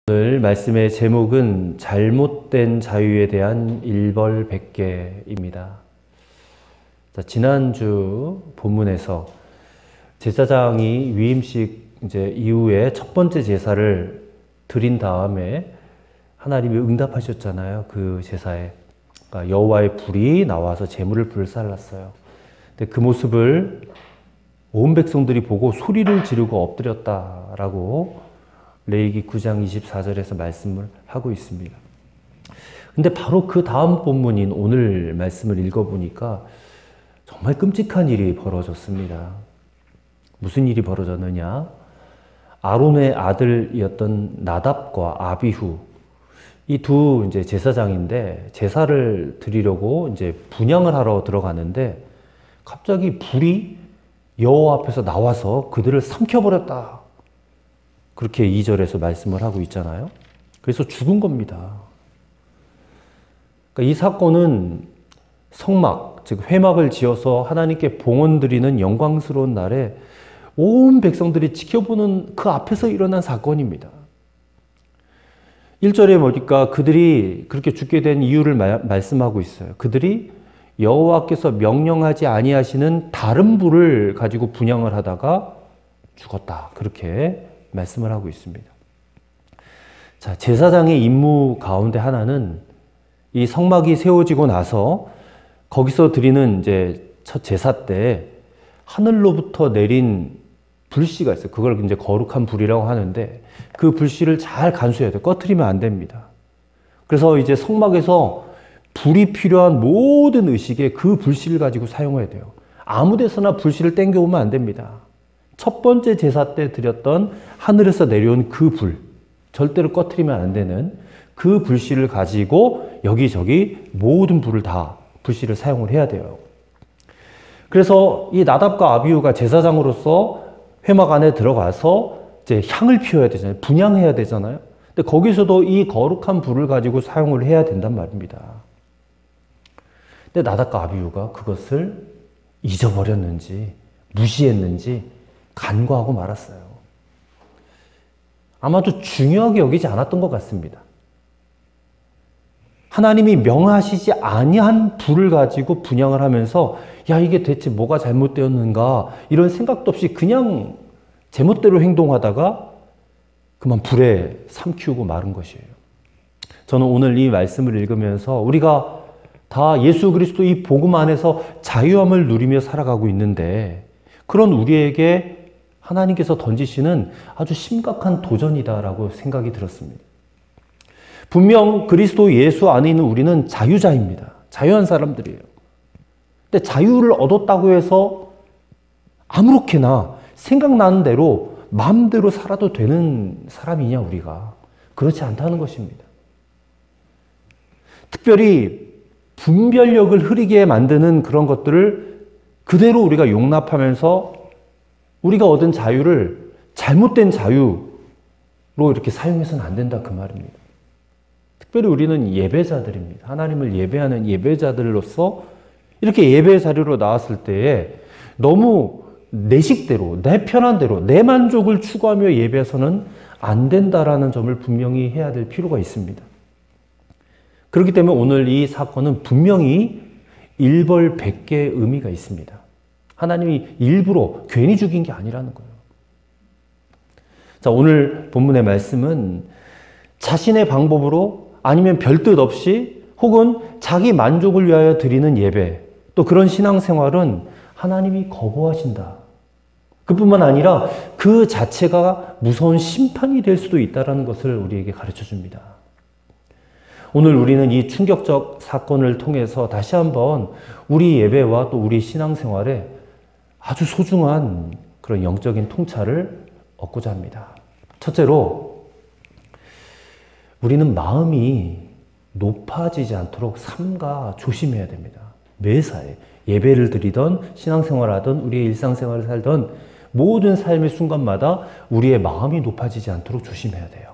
오늘 말씀의 제목은 잘못된 자유에 대한 일벌백계입니다. 지난주 본문에서 제사장이 위임식 이후에 첫 번째 제사를 드린 다음에 하나님이 응답하셨잖아요. 그 제사에. 그러니까 여호와의 불이 나와서 제물을 불살랐어요. 근데 그 모습을 온 백성들이 보고 소리를 지르고 엎드렸다라고 레위기 9장 24절에서 말씀을 하고 있습니다. 근데 바로 그 다음 본문인 오늘 말씀을 읽어보니까 정말 끔찍한 일이 벌어졌습니다. 무슨 일이 벌어졌느냐? 아론의 아들이었던 나답과 아비후, 이 두 제사장인데 제사를 드리려고 분향을 하러 들어가는데 갑자기 불이 여호와 앞에서 나와서 그들을 삼켜버렸다. 그렇게 2절에서 말씀을 하고 있잖아요. 그래서 죽은 겁니다. 그러니까 이 사건은 성막, 즉 회막을 지어서 하나님께 봉헌 드리는 영광스러운 날에 온 백성들이 지켜보는 그 앞에서 일어난 사건입니다. 1절에 보니까 그들이 그렇게 죽게 된 이유를 말씀하고 있어요. 그들이 여호와께서 명령하지 아니하시는 다른 불을 가지고 분향을 하다가 죽었다. 그렇게 말씀을 하고 있습니다. 자, 제사장의 임무 가운데 하나는 이 성막이 세워지고 나서 거기서 드리는 첫 제사 때 하늘로부터 내린 불씨가 있어요. 그걸 거룩한 불이라고 하는데 그 불씨를 잘 간수해야 돼요. 꺼트리면 안 됩니다. 그래서 성막에서 불이 필요한 모든 의식에 그 불씨를 가지고 사용해야 돼요. 아무 데서나 불씨를 땡겨오면 안 됩니다. 첫 번째 제사 때 드렸던 하늘에서 내려온 그 불, 절대로 꺼트리면 안 되는 그 불씨를 가지고 여기저기 모든 불을 다 불씨를 사용을 해야 돼요. 그래서 이 나답과 아비후가 제사장으로서 회막 안에 들어가서 향을 피워야 되잖아요. 분향해야 되잖아요. 근데 거기서도 이 거룩한 불을 가지고 사용을 해야 된단 말입니다. 근데 나답과 아비후가 그것을 잊어버렸는지 무시했는지 간과하고 말았어요. 아마도 중요하게 여기지 않았던 것 같습니다. 하나님이 명하시지 아니한 불을 가지고 분향을 하면서 야, 이게 대체 뭐가 잘못되었는가 이런 생각도 없이 그냥 제멋대로 행동하다가 그만 불에 삼키우고 마른 것이에요. 저는 오늘 이 말씀을 읽으면서 우리가 다 예수 그리스도 이 복음 안에서 자유함을 누리며 살아가고 있는데 그런 우리에게 하나님께서 던지시는 아주 심각한 도전이다라고 생각이 들었습니다. 분명 그리스도 예수 안에 있는 우리는 자유자입니다. 자유한 사람들이에요. 근데 자유를 얻었다고 해서 아무렇게나 생각나는 대로 마음대로 살아도 되는 사람이냐 우리가. 그렇지 않다는 것입니다. 특별히 분별력을 흐리게 만드는 그런 것들을 그대로 우리가 용납하면서 우리가 얻은 자유를 잘못된 자유로 이렇게 사용해서는 안 된다 그 말입니다. 특별히 우리는 예배자들입니다. 하나님을 예배하는 예배자들로서 이렇게 예배 자리로 나왔을 때에 너무 내 식대로, 내 편한 대로, 내 만족을 추구하며 예배해서는 안 된다라는 점을 분명히 해야 될 필요가 있습니다. 그렇기 때문에 오늘 이 사건은 분명히 일벌백계의 의미가 있습니다. 하나님이 일부러 괜히 죽인 게 아니라는 거예요. 자, 오늘 본문의 말씀은 자신의 방법으로 아니면 별뜻 없이 혹은 자기 만족을 위하여 드리는 예배, 또 그런 신앙생활은 하나님이 거부하신다. 그뿐만 아니라 그 자체가 무서운 심판이 될 수도 있다는 것을 우리에게 가르쳐 줍니다. 오늘 우리는 이 충격적 사건을 통해서 다시 한번 우리 예배와 또 우리 신앙생활에 아주 소중한 그런 영적인 통찰을 얻고자 합니다. 첫째로, 우리는 마음이 높아지지 않도록 삼가 조심해야 됩니다. 매사에 예배를 드리던 신앙생활을 하던 우리의 일상생활을 살던 모든 삶의 순간마다 우리의 마음이 높아지지 않도록 조심해야 돼요.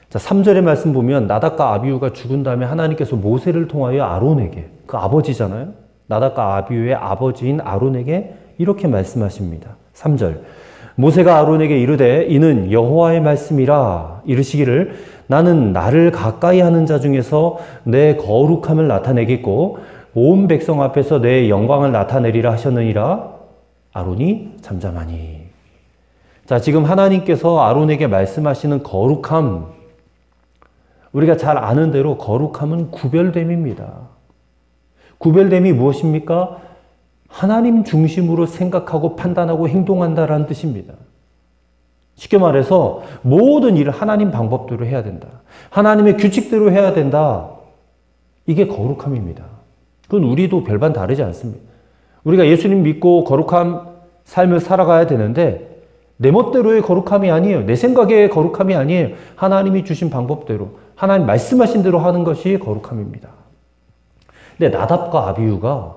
자, 3절의 말씀 보면 나답과 아비후가 죽은 다음에 하나님께서 모세를 통하여 아론에게, 그 아버지잖아요. 나답과 아비후의 아버지인 아론에게 이렇게 말씀하십니다. 3절 모세가 아론에게 이르되 이는 여호와의 말씀이라 이르시기를 나는 나를 가까이 하는 자 중에서 내 거룩함을 나타내겠고 온 백성 앞에서 내 영광을 나타내리라 하셨느니라. 아론이 잠잠하니. 자, 지금 하나님께서 아론에게 말씀하시는 거룩함, 우리가 잘 아는 대로 거룩함은 구별됨입니다. 구별됨이 무엇입니까? 하나님 중심으로 생각하고 판단하고 행동한다라는 뜻입니다. 쉽게 말해서 모든 일을 하나님 방법대로 해야 된다. 하나님의 규칙대로 해야 된다. 이게 거룩함입니다. 그건 우리도 별반 다르지 않습니다. 우리가 예수님 믿고 거룩한 삶을 살아가야 되는데 내 멋대로의 거룩함이 아니에요. 내 생각의 거룩함이 아니에요. 하나님이 주신 방법대로, 하나님 말씀하신 대로 하는 것이 거룩함입니다. 근데 나답과 아비후가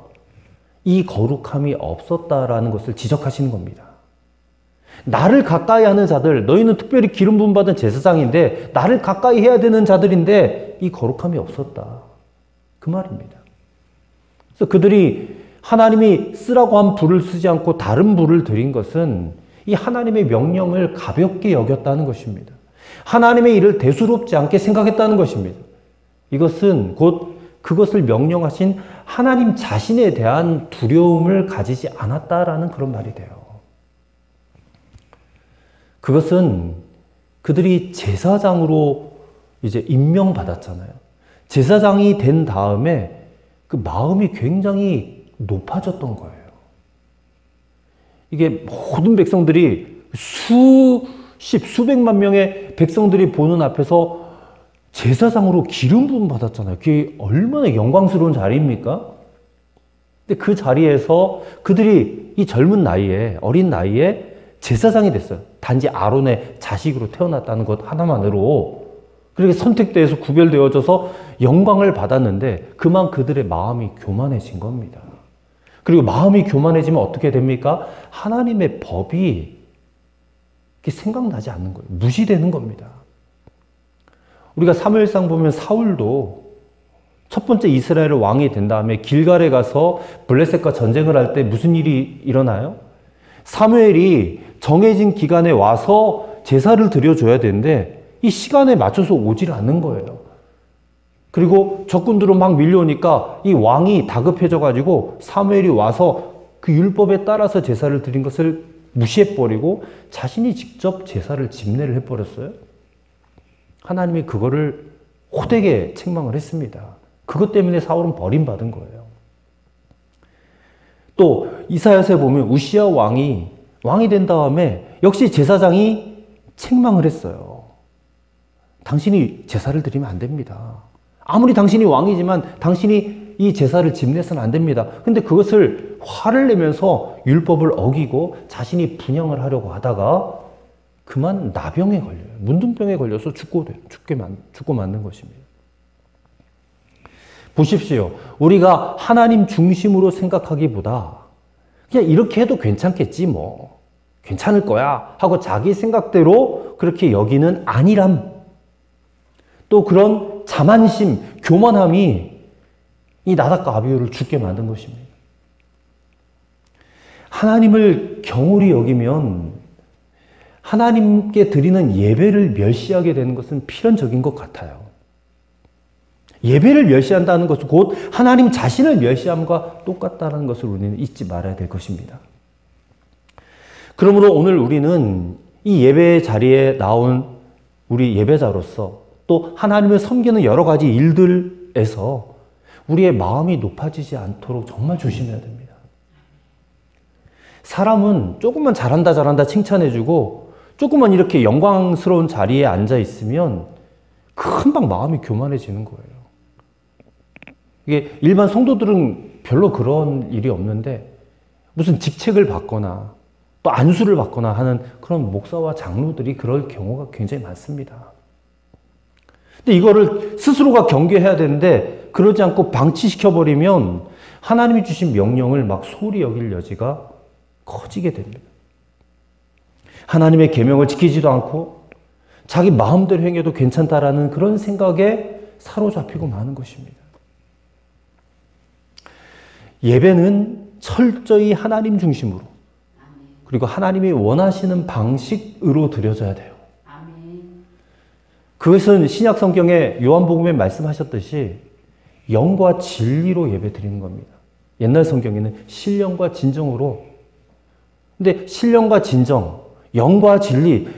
이 거룩함이 없었다라는 것을 지적하시는 겁니다. 나를 가까이 하는 자들, 너희는 특별히 기름 부음 받은 제사장인데 나를 가까이 해야 되는 자들인데 이 거룩함이 없었다. 그 말입니다. 그래서 그들이 하나님이 쓰라고 한 불을 쓰지 않고 다른 불을 드린 것은 이 하나님의 명령을 가볍게 여겼다는 것입니다. 하나님의 일을 대수롭지 않게 생각했다는 것입니다. 이것은 곧 그것을 명령하신 하나님 자신에 대한 두려움을 가지지 않았다라는 그런 말이 돼요. 그것은 그들이 제사장으로 이제 임명받았잖아요. 제사장이 된 다음에 그 마음이 굉장히 높아졌던 거예요. 이게 모든 백성들이 수백만 명의 백성들이 보는 앞에서 제사장으로 기름 부음 받았잖아요. 그게 얼마나 영광스러운 자리입니까? 근데 그 자리에서 그들이 이 젊은 나이에, 어린 나이에 제사장이 됐어요. 단지 아론의 자식으로 태어났다는 것 하나만으로 그렇게 선택돼서 구별되어져서 영광을 받았는데 그만 그들의 마음이 교만해진 겁니다. 그리고 마음이 교만해지면 어떻게 됩니까? 하나님의 법이 생각나지 않는 거예요. 무시되는 겁니다. 우리가 사무엘상 보면 사울도 첫 번째 이스라엘 왕이 된 다음에 길갈에 가서 블레셋과 전쟁을 할 때 무슨 일이 일어나요? 사무엘이 정해진 기간에 와서 제사를 드려줘야 되는데 이 시간에 맞춰서 오질 않는 거예요. 그리고 적군들은 막 밀려오니까 이 왕이 다급해져가지고 사무엘이 와서 그 율법에 따라서 제사를 드린 것을 무시해버리고 자신이 직접 제사를 집례를 해버렸어요. 하나님이 그거를 호되게 책망을 했습니다. 그것 때문에 사울은 버림받은 거예요. 또 이사야서에 보면 우시야 왕이 된 다음에 역시 제사장이 책망을 했어요. 당신이 제사를 드리면 안 됩니다. 아무리 당신이 왕이지만 당신이 이 제사를 집례해서는 안 됩니다. 근데 그것을 화를 내면서 율법을 어기고 자신이 분향을 하려고 하다가 그만 나병에 걸려요. 문둥병에 걸려서 죽고 맞는 것입니다. 보십시오. 우리가 하나님 중심으로 생각하기보다 그냥 이렇게 해도 괜찮겠지 뭐. 괜찮을 거야 하고 자기 생각대로 그렇게 여기는 안일함, 또 그런 자만심, 교만함이 이 나답과 아비후를 죽게 만든 것입니다. 하나님을 경홀히 여기면 하나님께 드리는 예배를 멸시하게 되는 것은 필연적인 것 같아요. 예배를 멸시한다는 것은 곧 하나님 자신을 멸시함과 똑같다는 것을 우리는 잊지 말아야 될 것입니다. 그러므로 오늘 우리는 이 예배 자리에 나온 우리 예배자로서 또 하나님을 섬기는 여러 가지 일들에서 우리의 마음이 높아지지 않도록 정말 조심해야 됩니다. 사람은 조금만 잘한다 칭찬해주고 조금만 이렇게 영광스러운 자리에 앉아 있으면 금방 마음이 교만해지는 거예요. 이게 일반 성도들은 별로 그런 일이 없는데 무슨 직책을 받거나 또 안수를 받거나 하는 그런 목사와 장로들이 그럴 경우가 굉장히 많습니다. 근데 이거를 스스로가 경계해야 되는데 그러지 않고 방치시켜버리면 하나님이 주신 명령을 막 소홀히 여길 여지가 커지게 됩니다. 하나님의 계명을 지키지도 않고 자기 마음대로 행해도 괜찮다라는 그런 생각에 사로잡히고 마는 것입니다. 예배는 철저히 하나님 중심으로 그리고 하나님이 원하시는 방식으로 드려져야 돼요. 그것은 신약 성경에 요한복음에 말씀하셨듯이 영과 진리로 예배 드리는 겁니다. 옛날 성경에는 신령과 진정으로. 근데 신령과 진정, 영과 진리,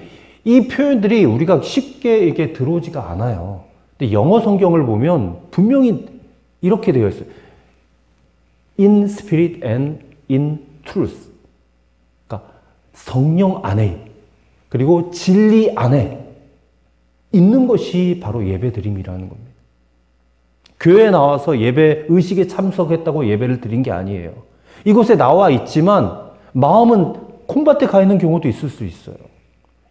이 표현들이 우리가 쉽게 이게 들어오지가 않아요. 근데 영어 성경을 보면 분명히 이렇게 되어 있어요. In spirit and in truth. 그러니까 성령 안에, 그리고 진리 안에 있는 것이 바로 예배드림이라는 겁니다. 교회에 나와서 예배 의식에 참석했다고 예배를 드린 게 아니에요. 이곳에 나와 있지만 마음은 콩밭에 가 있는 경우도 있을 수 있어요.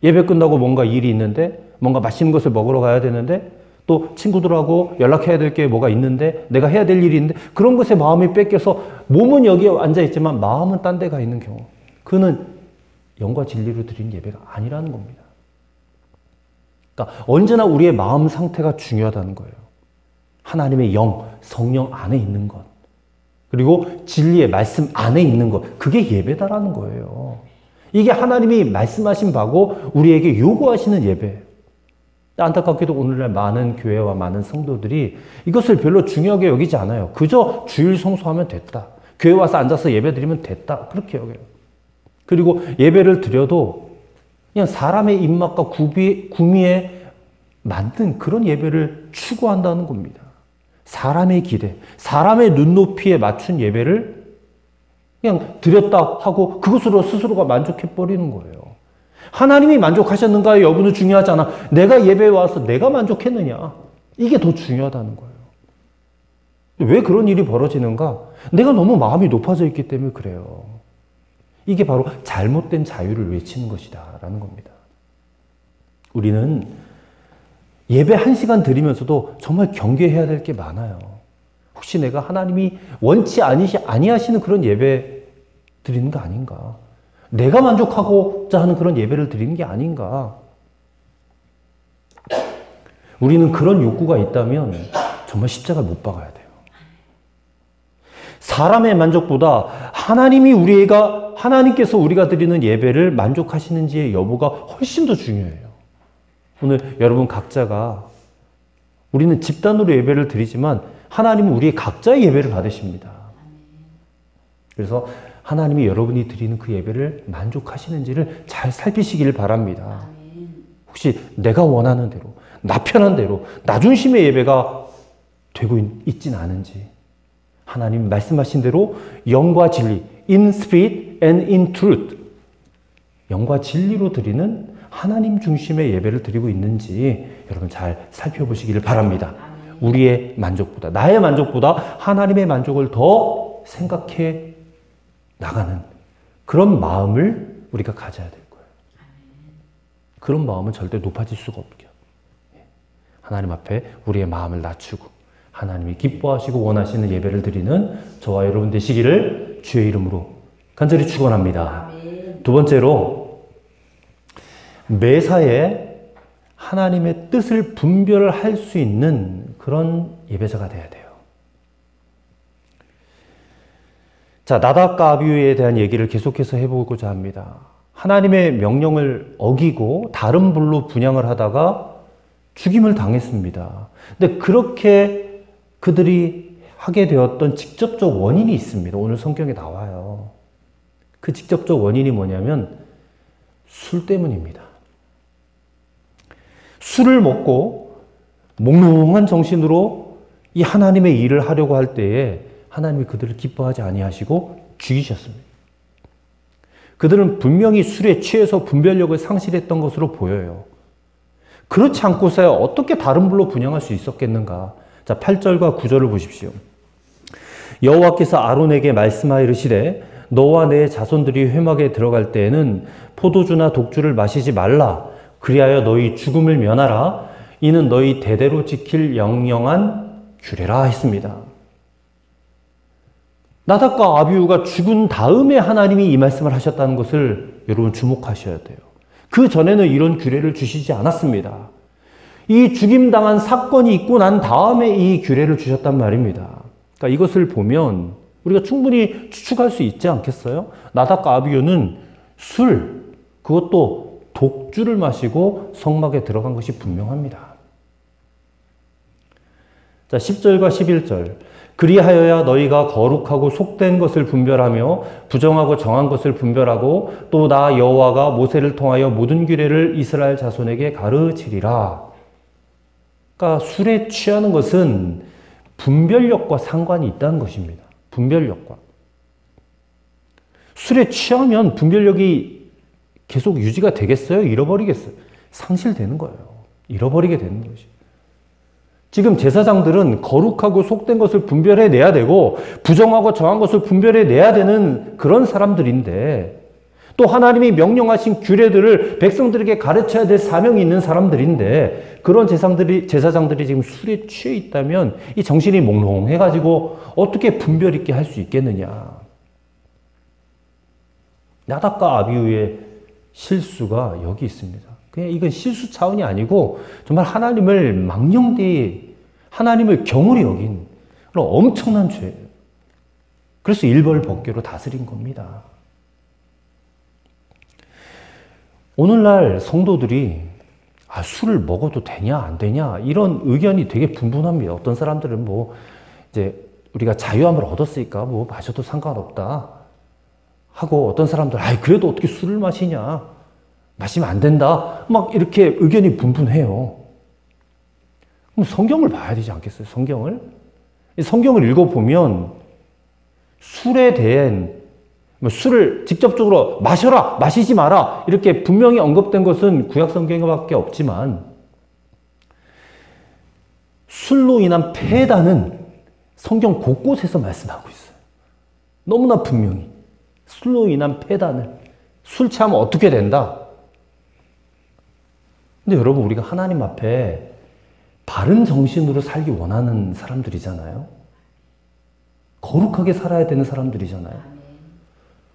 예배 끝나고 뭔가 일이 있는데, 뭔가 맛있는 것을 먹으러 가야 되는데, 또 친구들하고 연락해야 될 게 뭐가 있는데, 내가 해야 될 일이 있는데, 그런 것에 마음이 뺏겨서 몸은 여기에 앉아 있지만 마음은 딴 데 가 있는 경우, 그는 영과 진리로 드린 예배가 아니라는 겁니다. 그러니까 언제나 우리의 마음 상태가 중요하다는 거예요. 하나님의 영, 성령 안에 있는 것, 그리고 진리의 말씀 안에 있는 것, 그게 예배다라는 거예요. 이게 하나님이 말씀하신 바고 우리에게 요구하시는 예배. 안타깝게도 오늘날 많은 교회와 많은 성도들이 이것을 별로 중요하게 여기지 않아요. 그저 주일 성수하면 됐다. 교회 와서 앉아서 예배 드리면 됐다. 그렇게 여겨요. 그리고 예배를 드려도 그냥 사람의 입맛과 구미에 만든 그런 예배를 추구한다는 겁니다. 사람의 기대, 사람의 눈높이에 맞춘 예배를 그냥 드렸다 하고 그것으로 스스로가 만족해버리는 거예요. 하나님이 만족하셨는가의 여부는 중요하지 않아. 내가 예배에 와서 내가 만족했느냐. 이게 더 중요하다는 거예요. 왜 그런 일이 벌어지는가? 내가 너무 마음이 높아져 있기 때문에 그래요. 이게 바로 잘못된 자유를 외치는 것이다 라는 겁니다. 우리는 예배 1시간 드리면서도 정말 경계해야 될 게 많아요. 혹시 내가 하나님이 원치 아니하시는 그런 예배 드리는 거 아닌가? 내가 만족하고자 하는 그런 예배를 드리는 게 아닌가? 우리는 그런 욕구가 있다면 정말 십자가를 못 박아야 돼요. 사람의 만족보다 하나님께서 우리가 드리는 예배를 만족하시는지의 여부가 훨씬 더 중요해요. 오늘 여러분 각자가, 우리는 집단으로 예배를 드리지만 하나님은 우리의 각자의 예배를 받으십니다. 그래서 하나님이 여러분이 드리는 그 예배를 만족하시는지를 잘 살피시기를 바랍니다. 혹시 내가 원하는 대로, 나 편한 대로, 나 중심의 예배가 되고 있진 않은지, 하나님 말씀하신 대로 영과 진리, in spirit and in truth, 영과 진리로 드리는 하나님 중심의 예배를 드리고 있는지 여러분 잘 살펴보시기를 바랍니다. 우리의 만족보다, 나의 만족보다 하나님의 만족을 더 생각해 나가는 그런 마음을 우리가 가져야 될 거예요. 그런 마음은 절대 높아질 수가 없죠. 하나님 앞에 우리의 마음을 낮추고 하나님이 기뻐하시고 원하시는 예배를 드리는 저와 여러분 되시기를 주의 이름으로 간절히 축원합니다. 두 번째로, 매사에 하나님의 뜻을 분별할 수 있는 그런 예배자가 돼야 돼요. 자, 나답과 아비후에 대한 얘기를 계속해서 해보고자 합니다. 하나님의 명령을 어기고 다른 불로 분향을 하다가 죽임을 당했습니다. 근데 그렇게 그들이 하게 되었던 직접적 원인이 있습니다. 오늘 성경에 나와요. 그 직접적 원인이 뭐냐면 술 때문입니다. 술을 먹고 몽롱한 정신으로 이 하나님의 일을 하려고 할 때에 하나님이 그들을 기뻐하지 아니하시고 죽이셨습니다. 그들은 분명히 술에 취해서 분별력을 상실했던 것으로 보여요. 그렇지 않고서야 어떻게 다른 불로 분향할 수 있었겠는가? 자, 8절과 9절을 보십시오. 여호와께서 아론에게 말씀하여 이르시되 너와 내 자손들이 회막에 들어갈 때에는 포도주나 독주를 마시지 말라. 그리하여 너희 죽음을 면하라. 이는 너희 대대로 지킬 영영한 규례라 했습니다. 나답과 아비후가 죽은 다음에 하나님이 이 말씀을 하셨다는 것을 여러분 주목하셔야 돼요. 그 전에는 이런 규례를 주시지 않았습니다. 이 죽임당한 사건이 있고 난 다음에 이 규례를 주셨단 말입니다. 그러니까 이것을 보면 우리가 충분히 추측할 수 있지 않겠어요? 나답과 아비후는 그것도 독주를 마시고 성막에 들어간 것이 분명합니다. 자, 10절과 11절. 그리하여야 너희가 거룩하고 속된 것을 분별하며 부정하고 정한 것을 분별하고 또 나 여호와가 모세를 통하여 모든 규례를 이스라엘 자손에게 가르치리라. 그러니까 술에 취하는 것은 분별력과 상관이 있다는 것입니다. 분별력과. 술에 취하면 분별력이 계속 유지가 되겠어요? 잃어버리겠어요? 상실되는 거예요. 잃어버리게 되는 것이. 지금 제사장들은 거룩하고 속된 것을 분별해내야 되고 부정하고 정한 것을 분별해내야 되는 그런 사람들인데 또 하나님이 명령하신 규례들을 백성들에게 가르쳐야 될 사명이 있는 사람들인데 그런 제사장들이 지금 술에 취해 있다면 이 정신이 몽롱해가지고 어떻게 분별 있게 할 수 있겠느냐. 나답과 아비후의 실수가 여기 있습니다. 그냥 이건 실수 차원이 아니고 정말 하나님을 망령되이 하나님을 경홀히 여긴 그런 엄청난 죄예요. 그래서 일벌복계로 다스린 겁니다. 오늘날 성도들이 술을 먹어도 되냐 안 되냐 이런 의견이 되게 분분합니다. 어떤 사람들은 이제 우리가 자유함을 얻었으니까 마셔도 상관없다 하고 어떤 사람들은 그래도 어떻게 술을 마시냐 마시면 안 된다 막 이렇게 의견이 분분해요. 그럼 성경을 봐야 되지 않겠어요? 성경을 읽어보면 술에 대한 술을 직접적으로 마셔라, 마시지 마라 이렇게 분명히 언급된 것은 구약 성경에밖에 없지만 술로 인한 폐단은 성경 곳곳에서 말씀하고 있어요. 너무나 분명히 술로 인한 폐단을 술 취하면 어떻게 된다. 근데 여러분 우리가 하나님 앞에 바른 정신으로 살기 원하는 사람들이잖아요. 거룩하게 살아야 되는 사람들이잖아요.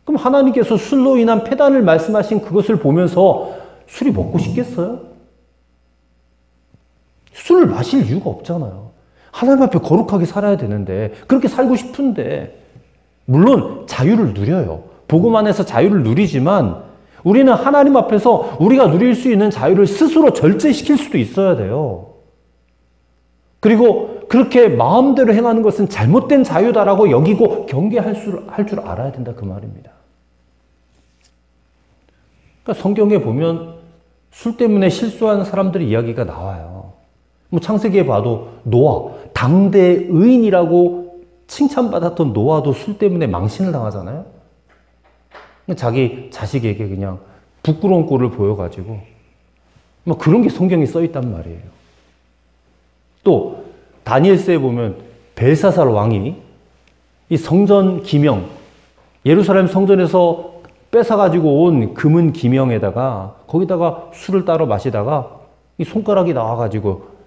그럼 하나님께서 술로 인한 폐단을 말씀하신 그것을 보면서 술이 먹고 싶겠어요? 술을 마실 이유가 없잖아요. 하나님 앞에 거룩하게 살아야 되는데 그렇게 살고 싶은데 물론 자유를 누려요. 복음 안에서 자유를 누리지만 우리는 하나님 앞에서 우리가 누릴 수 있는 자유를 스스로 절제시킬 수도 있어야 돼요. 그리고 그렇게 마음대로 행하는 것은 잘못된 자유다라고 여기고 경계할 줄 알아야 된다 그 말입니다. 그러니까 성경에 보면 술 때문에 실수한 사람들의 이야기가 나와요. 창세기에 봐도 노아, 당대 의인이라고 칭찬받았던 노아도 술 때문에 망신을 당하잖아요. 자기 자식에게 그냥 부끄러운 꼴을 보여가지고 그런 게 성경에 써 있단 말이에요. 또 다니엘서에 보면 벨사살 왕이 이 성전 기명, 예루살렘 성전에서 뺏어가지고 온 금은 기명에다가 거기다가 술을 따로 마시다가 이 손가락이 나와가지고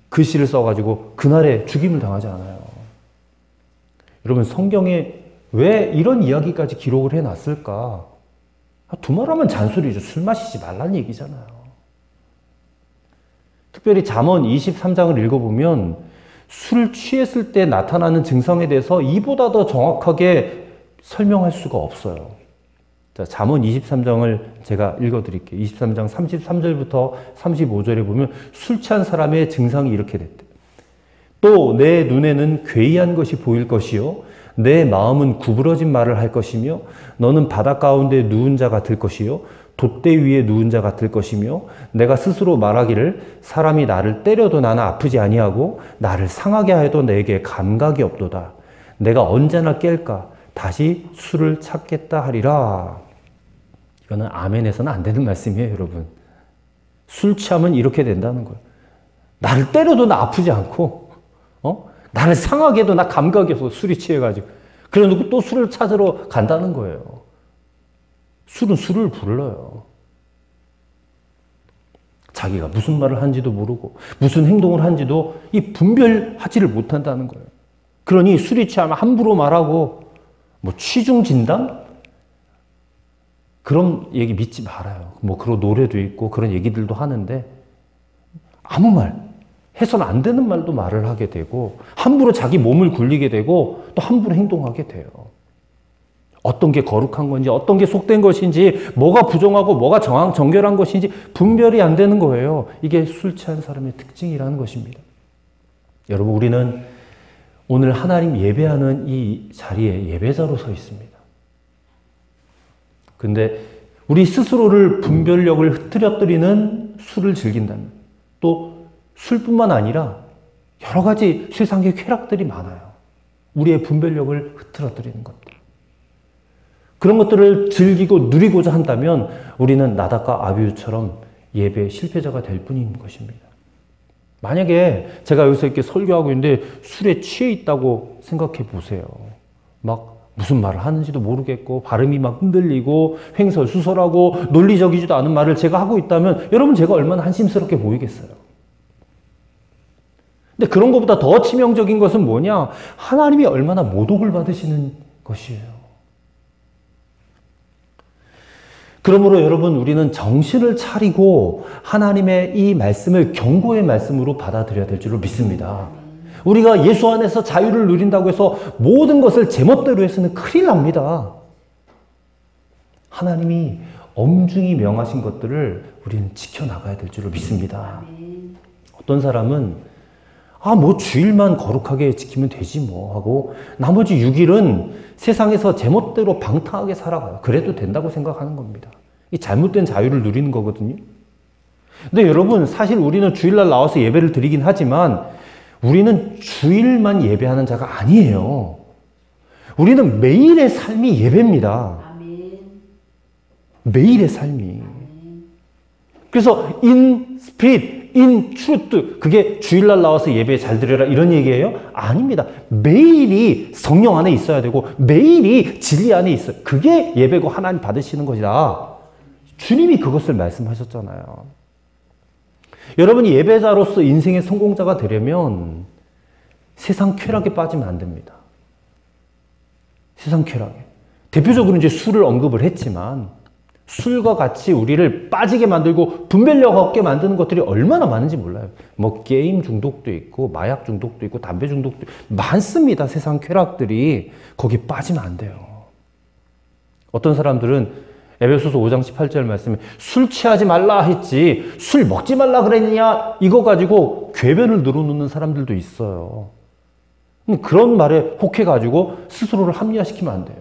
글씨를 써가지고 그날에 죽임을 당하지 않아요. 여러분 성경에 왜 이런 이야기까지 기록을 해놨을까? 두말하면 잔소리죠. 술 마시지 말라는 얘기잖아요. 특별히 잠언 23장을 읽어보면 술 취했을 때 나타나는 증상에 대해서 이보다 더 정확하게 설명할 수가 없어요. 자, 잠언 23장을 제가 읽어드릴게요. 23장 33절부터 35절에 보면 술 취한 사람의 증상이 이렇게 됐대요. 또 내 눈에는 괴이한 것이 보일 것이요 내 마음은 구부러진 말을 할 것이며 너는 바닷 가운데 누운 자 같을 것이요 돛대 위에 누운 자 같을 것이며 내가 스스로 말하기를 사람이 나를 때려도 나는 아프지 아니하고 나를 상하게 하여도 내게 감각이 없도다. 내가 언제나 깰까 다시 술을 찾겠다 하리라. 이거는 아멘에서는 안 되는 말씀이에요, 여러분. 술 취하면 이렇게 된다는 거예요. 나를 때려도 나 아프지 않고 나를 상하게 해도 나 감각이 없어 술이 취해가지고 그래놓고 또 술을 찾으러 간다는 거예요. 술은 술을 불러요. 자기가 무슨 말을 한지도 모르고 무슨 행동을 한지도 분별하지를 못한다는 거예요. 그러니 술이 취하면 함부로 말하고 취중진담? 그런 얘기 믿지 말아요. 그런 노래도 있고 그런 얘기들도 하는데 아무 말, 해서는 안 되는 말도 말을 하게 되고 함부로 자기 몸을 굴리게 되고 또 함부로 행동하게 돼요. 어떤 게 거룩한 건지, 어떤 게 속된 것인지, 뭐가 부정하고 뭐가 정결한 것인지 분별이 안 되는 거예요. 이게 술 취한 사람의 특징이라는 것입니다. 여러분, 우리는 오늘 하나님 예배하는 이 자리에 예배자로 서 있습니다. 근데 우리 스스로를 분별력을 흐트러뜨리는 술을 즐긴다면, 또 술뿐만 아니라 여러 가지 세상의 쾌락들이 많아요. 우리의 분별력을 흐트러뜨리는 것들. 그런 것들을 즐기고 누리고자 한다면 우리는 나답과 아비후처럼 예배 실패자가 될 뿐인 것입니다. 만약에 제가 여기서 이렇게 설교하고 있는데 술에 취해 있다고 생각해 보세요. 막 무슨 말을 하는지도 모르겠고 발음이 막 흔들리고 횡설수설하고 논리적이지도 않은 말을 제가 하고 있다면 여러분, 제가 얼마나 한심스럽게 보이겠어요. 근데 그런 것보다 더 치명적인 것은 뭐냐? 하나님이 얼마나 모독을 받으시는 것이에요. 그러므로 여러분, 우리는 정신을 차리고 하나님의 이 말씀을 경고의 말씀으로 받아들여야 될 줄로 믿습니다. 우리가 예수 안에서 자유를 누린다고 해서 모든 것을 제멋대로 해서는 큰일 납니다. 하나님이 엄중히 명하신 것들을 우리는 지켜나가야 될 줄로 믿습니다. 어떤 사람은 뭐 주일만 거룩하게 지키면 되지 뭐 하고 나머지 6일은 세상에서 제멋대로 방탕하게 살아가요. 그래도 된다고 생각하는 겁니다. 이 잘못된 자유를 누리는 거거든요. 근데 여러분, 사실 우리는 주일날 나와서 예배를 드리긴 하지만 우리는 주일만 예배하는 자가 아니에요. 우리는 매일의 삶이 예배입니다. 매일의 삶이. 그래서 in spirit, in truth, 그게 주일날 나와서 예배 잘 드려라 이런 얘기예요? 아닙니다. 매일이 성령 안에 있어야 되고 매일이 진리 안에 있어요. 그게 예배고 하나님 받으시는 것이다. 주님이 그것을 말씀하셨잖아요. 여러분이 예배자로서 인생의 성공자가 되려면 세상 쾌락에 빠지면 안 됩니다. 세상 쾌락에. 대표적으로 이제 술을 언급을 했지만 술과 같이 우리를 빠지게 만들고 분별력 없게 만드는 것들이 얼마나 많은지 몰라요. 뭐 게임 중독도 있고 마약 중독도 있고 담배 중독도 있고 많습니다. 세상 쾌락들이. 거기 빠지면 안 돼요. 어떤 사람들은 에베소서 5장 18절 말씀에 술 취하지 말라 했지 술 먹지 말라 그랬냐 이거 가지고 궤변을 늘어놓는 사람들도 있어요. 그런 말에 혹해가지고 스스로를 합리화시키면 안 돼요.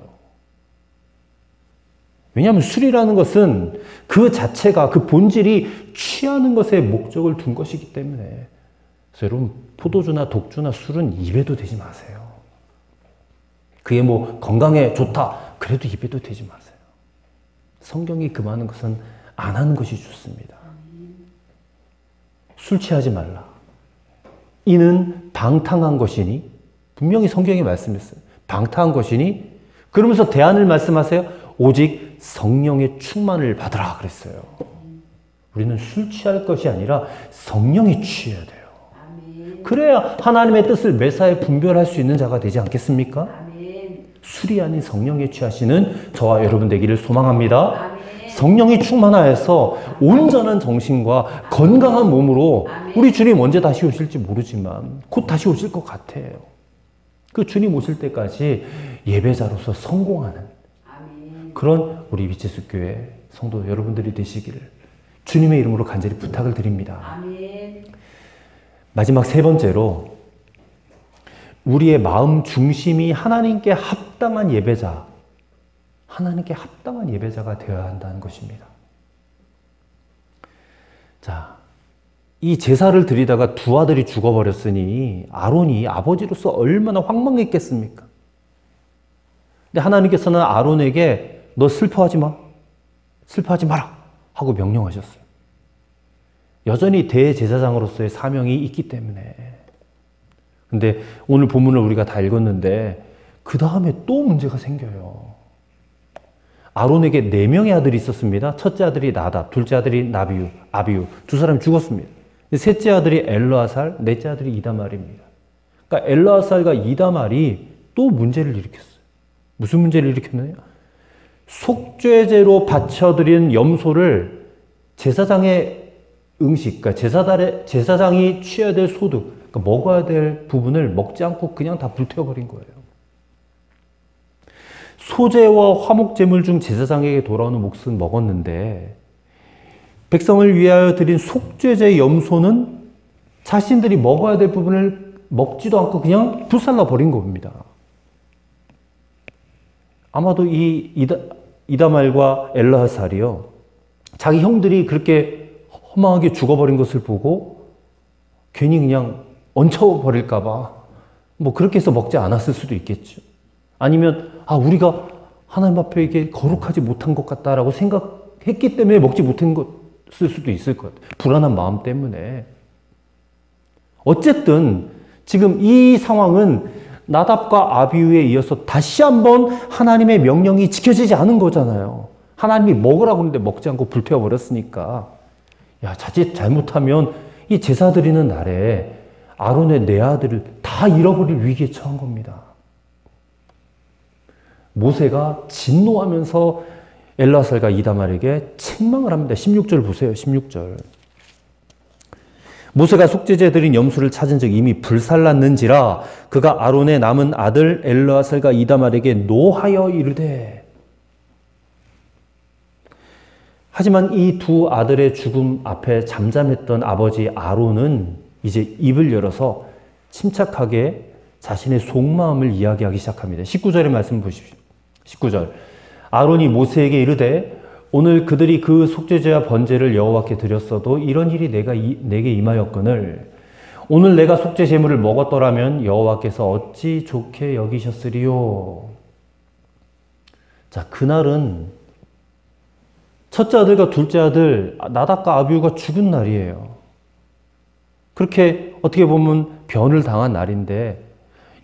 왜냐하면 술이라는 것은 그 자체가, 그 본질이 취하는 것에 목적을 둔 것이기 때문에. 그래서 여러분, 포도주나 독주나 술은 입에도 대지 마세요. 그게 뭐 건강에 좋다, 그래도 입에도 대지 마세요. 성경이 금하는 것은 안 하는 것이 좋습니다. 술 취하지 말라. 이는 방탕한 것이니, 분명히 성경이 말씀했어요. 방탕한 것이니, 그러면서 대안을 말씀하세요. 오직 성령의 충만을 받으라 그랬어요. 우리는 술 취할 것이 아니라 성령에 취해야 돼요. 그래야 하나님의 뜻을 매사에 분별할 수 있는 자가 되지 않겠습니까? 술이 아닌 성령에 취하시는 저와 여러분 되기를 소망합니다. 성령이 충만하여서 온전한 정신과 건강한 몸으로 우리 주님 언제 다시 오실지 모르지만 곧 다시 오실 것 같아요. 그 주님 오실 때까지 예배자로서 성공하는 그런 우리 위치수 교회 성도 여러분들이 되시기를 주님의 이름으로 간절히 부탁을 드립니다. 아멘. 마지막 세 번째로 우리의 마음 중심이 하나님께 합당한 예배자, 하나님께 합당한 예배자가 되어야 한다는 것입니다. 자, 이 제사를 드리다가 두 아들이 죽어버렸으니 아론이 아버지로서 얼마나 황망했겠습니까? 근데 하나님께서는 아론에게 너 슬퍼하지 마. 슬퍼하지 마라. 하고 명령하셨어요. 여전히 대제사장으로서의 사명이 있기 때문에. 근데 오늘 본문을 우리가 다 읽었는데 그 다음에 또 문제가 생겨요. 아론에게 4명의 아들이 있었습니다. 첫째 아들이 나답, 둘째 아들이 아비후. 두 사람이 죽었습니다. 셋째 아들이 엘르아살, 넷째 아들이 이다말입니다. 그러니까 엘르아살과 이다말이 또 문제를 일으켰어요. 무슨 문제를 일으켰느냐? 속죄제로 바쳐드린 염소를 제사장의 응식, 그러니까 제사장이 취해야 될 소득, 그러니까 먹어야 될 부분을 먹지 않고 그냥 다 불태워버린 거예요. 소제와 화목제물 중 제사장에게 돌아오는 몫은 먹었는데 백성을 위하여 드린 속죄제 염소는 자신들이 먹어야 될 부분을 먹지도 않고 그냥 불살라 버린 겁니다. 아마도 이 이다말과 엘르하살이요, 자기 형들이 그렇게 허망하게 죽어버린 것을 보고 괜히 그냥 얹혀버릴까봐 뭐 그렇게 해서 먹지 않았을 수도 있겠죠. 아니면 우리가 하나님 앞에 이게 거룩하지 못한 것 같다라고 생각했기 때문에 먹지 못한 것일 수도 있을 것 같아요. 불안한 마음 때문에. 어쨌든 지금 이 상황은 나답과 아비후에 이어서 다시 한번 하나님의 명령이 지켜지지 않은 거잖아요. 하나님이 먹으라고 하는데 먹지 않고 불태워버렸으니까. 자칫 잘못하면 이 제사 드리는 날에 아론의 네 아들을 다 잃어버릴 위기에 처한 겁니다. 모세가 진노하면서 엘르아살과 이다말에게 책망을 합니다. 16절 보세요. 16절. 모세가 속죄제 드린 염소를 찾은 즉 이미 불살랐는지라 그가 아론의 남은 아들 엘르아살과 이다말에게 노하여 이르되. 하지만 이 두 아들의 죽음 앞에 잠잠했던 아버지 아론은 이제 입을 열어서 침착하게 자신의 속마음을 이야기하기 시작합니다. 19절의 말씀 보십시오. 19절. 아론이 모세에게 이르되 오늘 그들이 그 속죄제와 번제를 여호와께 드렸어도 이런 일이 내게 임하였거늘 오늘 내가 속죄 제물을 먹었더라면 여호와께서 어찌 좋게 여기셨으리요. 자, 그날은 첫째 아들과 둘째 아들 나답과 아비후가 죽은 날이에요. 그렇게 어떻게 보면 변을 당한 날인데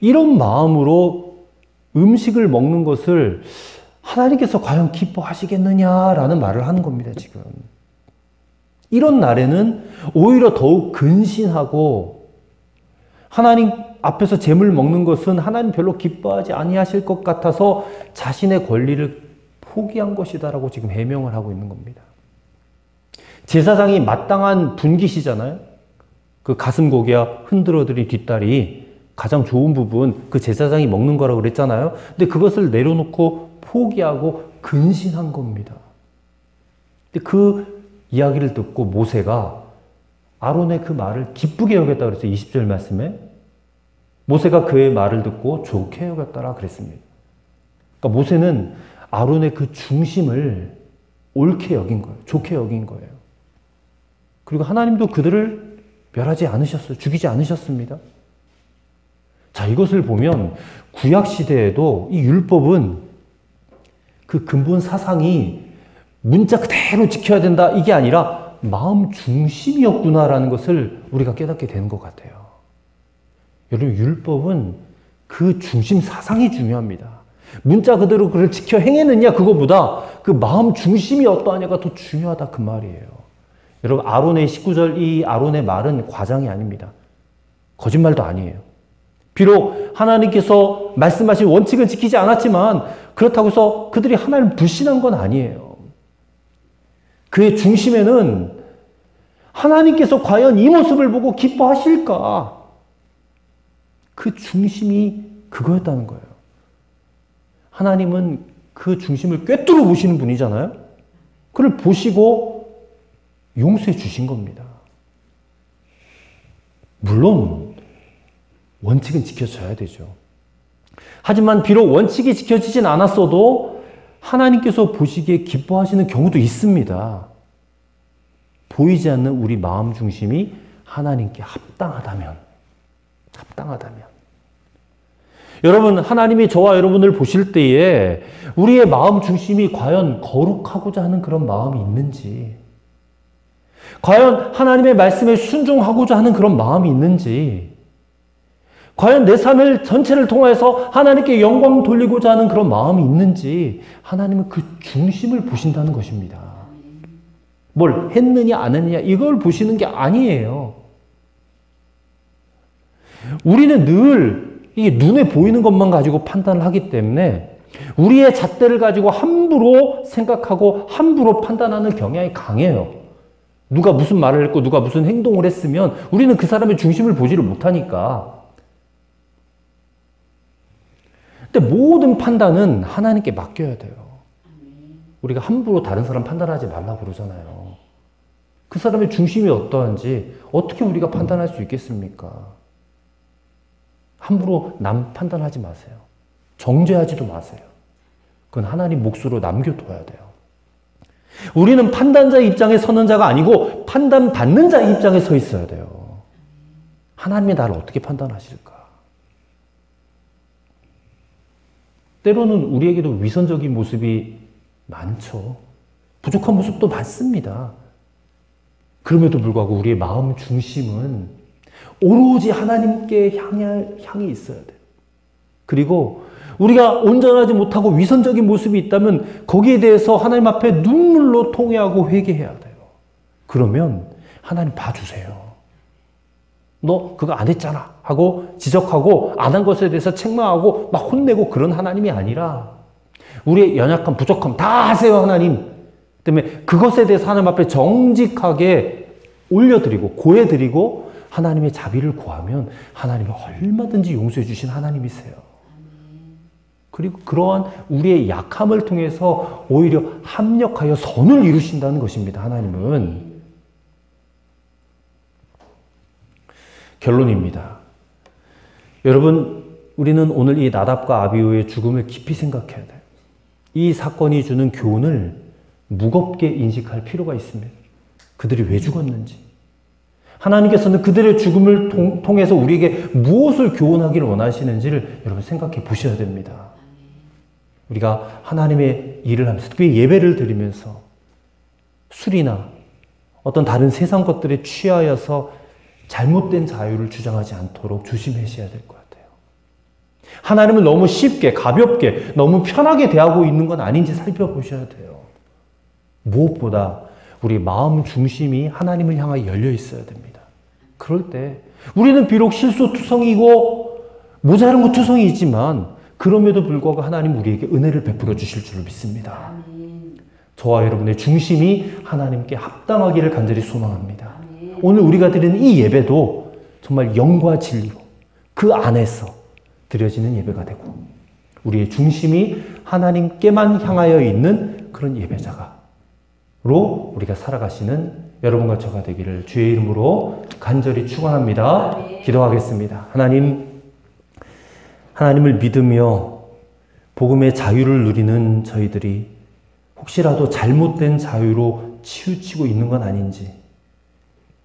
이런 마음으로 음식을 먹는 것을 하나님께서 과연 기뻐하시겠느냐라는 말을 하는 겁니다, 지금. 이런 날에는 오히려 더욱 근신하고 하나님 앞에서 제물 먹는 것은 하나님 별로 기뻐하지 아니하실 것 같아서 자신의 권리를 포기한 것이다라고 지금 해명을 하고 있는 겁니다. 제사장이 마땅한 분깃이잖아요. 그 가슴고기와 흔들어드린 뒷다리 가장 좋은 부분 그 제사장이 먹는 거라고 그랬잖아요. 근데 그것을 내려놓고 포기하고 근신한 겁니다. 근데 그 이야기를 듣고 모세가 아론의 그 말을 기쁘게 여겼다 그랬어요. 20절 말씀에. 모세가 그의 말을 듣고 좋게 여겼다라 그랬습니다. 그러니까 모세는 아론의 그 중심을 옳게 여긴 거예요. 좋게 여긴 거예요. 그리고 하나님도 그들을 멸하지 않으셨어요. 죽이지 않으셨습니다. 자, 이것을 보면 구약 시대에도 이 율법은 그 근본 사상이 문자 그대로 지켜야 된다 이게 아니라 마음 중심이었구나라는 것을 우리가 깨닫게 되는 것 같아요. 여러분, 율법은 그 중심 사상이 중요합니다. 문자 그대로 그를 지켜 행했느냐 그거보다 그 마음 중심이 어떠하냐가 더 중요하다 그 말이에요. 여러분, 아론의 19절 이 아론의 말은 과장이 아닙니다. 거짓말도 아니에요. 비록 하나님께서 말씀하신 원칙은 지키지 않았지만 그렇다고 해서 그들이 하나님을 불신한 건 아니에요. 그의 중심에는 하나님께서 과연 이 모습을 보고 기뻐하실까? 그 중심이 그거였다는 거예요. 하나님은 그 중심을 꿰뚫어 보시는 분이잖아요. 그를 보시고 용서해 주신 겁니다. 물론 원칙은 지켜져야 되죠. 하지만 비록 원칙이 지켜지진 않았어도 하나님께서 보시기에 기뻐하시는 경우도 있습니다. 보이지 않는 우리 마음 중심이 하나님께 합당하다면. 여러분, 하나님이 저와 여러분을 보실 때에 우리의 마음 중심이 과연 거룩하고자 하는 그런 마음이 있는지, 과연 하나님의 말씀에 순종하고자 하는 그런 마음이 있는지, 과연 내 삶을 전체를 통해서 하나님께 영광 돌리고자 하는 그런 마음이 있는지 하나님은 그 중심을 보신다는 것입니다. 뭘 했느냐 안 했느냐 이걸 보시는 게 아니에요. 우리는 늘 이게 눈에 보이는 것만 가지고 판단을 하기 때문에 우리의 잣대를 가지고 함부로 생각하고 함부로 판단하는 경향이 강해요. 누가 무슨 말을 했고 누가 무슨 행동을 했으면 우리는 그 사람의 중심을 보지를 못하니까. 근데 근데 모든 판단은 하나님께 맡겨야 돼요. 우리가 함부로 다른 사람 판단하지 말라고 그러잖아요. 그 사람의 중심이 어떠한지 어떻게 우리가 판단할 수 있겠습니까? 함부로 남 판단하지 마세요. 정죄하지도 마세요. 그건 하나님 몫으로 남겨둬야 돼요. 우리는 판단자 입장에 서는 자가 아니고 판단받는 자 입장에 서 있어야 돼요. 하나님이 나를 어떻게 판단하실까? 때로는 우리에게도 위선적인 모습이 많죠. 부족한 모습도 많습니다. 그럼에도 불구하고 우리의 마음 중심은 오로지 하나님께 향해 있어야 돼요. 그리고 우리가 온전하지 못하고 위선적인 모습이 있다면 거기에 대해서 하나님 앞에 눈물로 통회하고 회개해야 돼요. 그러면 하나님 봐주세요. 너 그거 안 했잖아 하고 지적하고 안 한 것에 대해서 책망하고 막 혼내고 그런 하나님이 아니라 우리의 연약함, 부족함 다 아세요, 하나님. 때문에 그것에 대해서 하나님 앞에 정직하게 올려드리고 고해드리고 하나님의 자비를 구하면 하나님은 얼마든지 용서해 주신 하나님이세요. 그리고 그러한 우리의 약함을 통해서 오히려 합력하여 선을 이루신다는 것입니다. 하나님은. 결론입니다. 여러분, 우리는 오늘 이 나답과 아비후의 죽음을 깊이 생각해야 돼요. 이 사건이 주는 교훈을 무겁게 인식할 필요가 있습니다. 그들이 왜 죽었는지. 하나님께서는 그들의 죽음을 통해서 우리에게 무엇을 교훈하기를 원하시는지를 여러분 생각해 보셔야 됩니다. 우리가 하나님의 일을 하면서 특히 예배를 드리면서 술이나 어떤 다른 세상 것들에 취하여서 잘못된 자유를 주장하지 않도록 조심하셔야 될 것 같아요. 하나님을 너무 쉽게, 가볍게, 너무 편하게 대하고 있는 건 아닌지 살펴보셔야 돼요. 무엇보다 우리 마음 중심이 하나님을 향하여 열려 있어야 됩니다. 그럴 때 우리는 비록 실수투성이고 모자란 것 투성이지만 그럼에도 불구하고 하나님 우리에게 은혜를 베풀어 주실 줄 믿습니다. 저와 여러분의 중심이 하나님께 합당하기를 간절히 소망합니다. 오늘 우리가 드리는 이 예배도 정말 영과 진리로 그 안에서 드려지는 예배가 되고 우리의 중심이 하나님께만 향하여 있는 그런 예배자로 우리가 살아가시는 여러분과 저가 되기를 주의 이름으로 간절히 축원합니다. 기도하겠습니다. 하나님을 믿으며 복음의 자유를 누리는 저희들이 혹시라도 잘못된 자유로 치우치고 있는 건 아닌지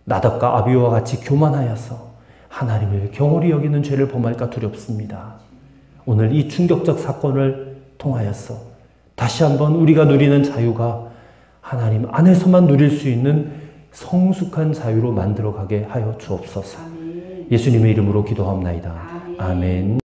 나답과 아비후와 같이 교만하여서 하나님을 경홀히 여기는 죄를 범할까 두렵습니다. 오늘 이 충격적 사건을 통하여서 다시 한번 우리가 누리는 자유가 하나님 안에서만 누릴 수 있는 성숙한 자유로 만들어가게 하여 주옵소서. 예수님의 이름으로 기도합나이다. 아멘.